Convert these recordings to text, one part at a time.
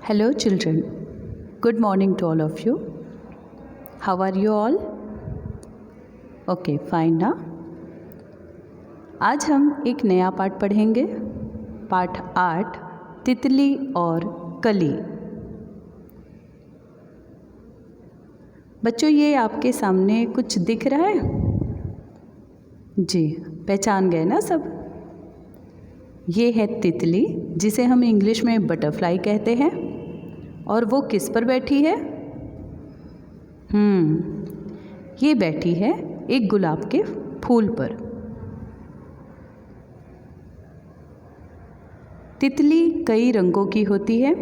Hello children, good morning to all of you. How are you all? Okay, fine ना। आज हम एक नया पाठ पढ़ेंगे, पाठ 8 तितली और कली। बच्चों ये आपके सामने कुछ दिख रहा है? जी, पहचान गए ना सब? ये है तितली, जिसे हम इंग्लिश में बटरफ्लाई कहते हैं। और वो किस पर बैठी है? ये बैठी है एक गुलाब के फूल पर। तितली कई रंगों की होती है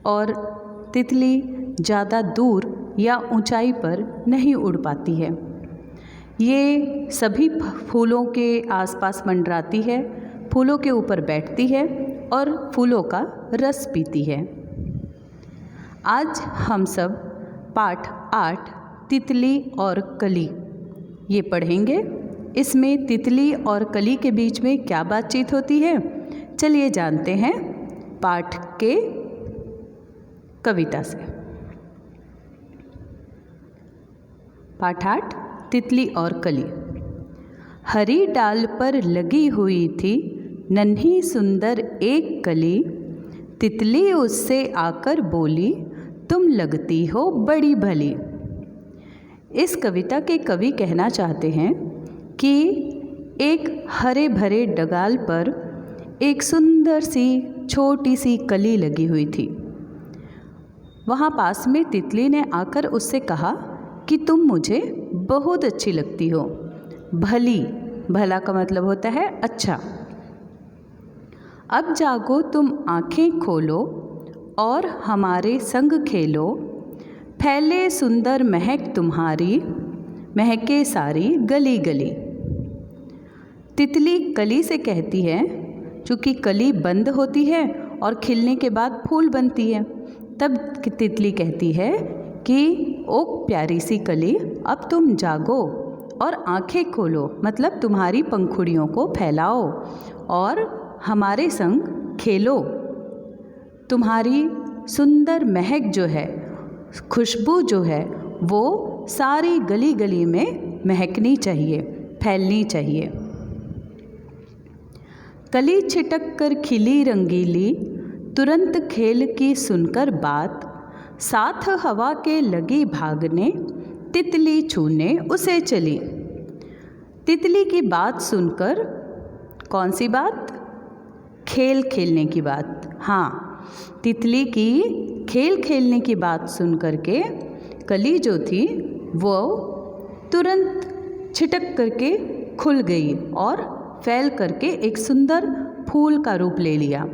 और तितली ज़्यादा दूर या ऊंचाई पर नहीं उड़ पाती है। ये सभी फूलों के आसपास मंडराती है, फूलों के ऊपर बैठती है और फूलों का रस पीती है। आज हम सब पाठ 8 तितली और कली ये पढ़ेंगे। इसमें तितली और कली के बीच में क्या बातचीत होती है, चलिए जानते हैं पाठ के कविता से। पाठ 8 तितली और कली। हरी डाल पर लगी हुई थी नन्ही सुंदर एक कली, तितली उससे आकर बोली, तुम लगती हो बड़ी भली। इस कविता के कवि कहना चाहते हैं कि एक हरे भरे डगाल पर एक सुंदर सी छोटी सी कली लगी हुई थी। वहाँ पास में तितली ने आकर उससे कहा कि तुम मुझे बहुत अच्छी लगती हो। भली, भला का मतलब होता है अच्छा। अब जागो तुम आँखें खोलो और हमारे संग खेलो, फैले सुंदर महक तुम्हारी, महके सारी गली गली। तितली कली से कहती है, चूँकि कली बंद होती है और खिलने के बाद फूल बनती है, तब तितली कहती है कि ओ प्यारी सी कली, अब तुम जागो और आँखें खोलो, मतलब तुम्हारी पंखुड़ियों को फैलाओ और हमारे संग खेलो। तुम्हारी सुंदर महक जो है, खुशबू जो है, वो सारी गली गली में महकनी चाहिए, फैलनी चाहिए। कली छिटक कर खिली रंगीली, तुरंत खेल की सुनकर बात, साथ हवा के लगी भागने, तितली छूने उसे चली। तितली की बात सुनकर, कौन सी बात? खेल खेलने की बात। हाँ, तितली की खेल खेलने की बात सुन करके कली जो थी वो तुरंत छिटक करके खुल गई और फैल करके एक सुंदर फूल का रूप ले लिया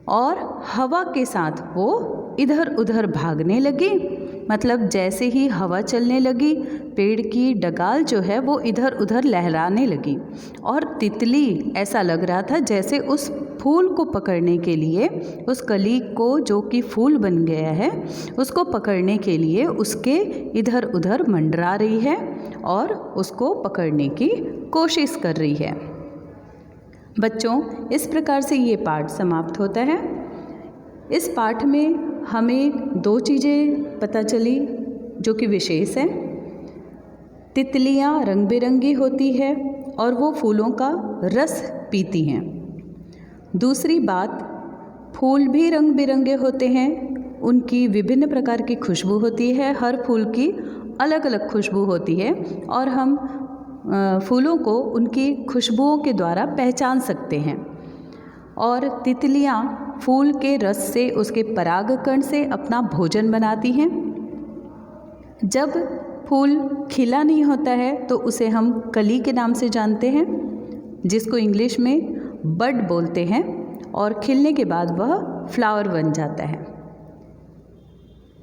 और हवा के साथ वो इधर उधर भागने लगी। मतलब जैसे ही हवा चलने लगी, पेड़ की डगाल जो है वो इधर उधर लहराने लगी और तितली ऐसा लग रहा था जैसे उस फूल को पकड़ने के लिए, उस कली को जो कि फूल बन गया है उसको पकड़ने के लिए उसके इधर उधर मंडरा रही है और उसको पकड़ने की कोशिश कर रही है। बच्चों, इस प्रकार से ये पाठ समाप्त होता है। इस पाठ में हमें 2 चीज़ें पता चली जो कि विशेष हैं। तितलियाँ रंग बिरंगी होती है और वो फूलों का रस पीती हैं। दूसरी बात, फूल भी रंग बिरंगे होते हैं, उनकी विभिन्न प्रकार की खुशबू होती है, हर फूल की अलग अलग खुशबू होती है और हम फूलों को उनकी खुशबुओं के द्वारा पहचान सकते हैं। और तितलियाँ फूल के रस से, उसके परागकण से अपना भोजन बनाती हैं। जब फूल खिला नहीं होता है तो उसे हम कली के नाम से जानते हैं, जिसको इंग्लिश में बड बोलते हैं, और खिलने के बाद वह फ्लावर बन जाता है।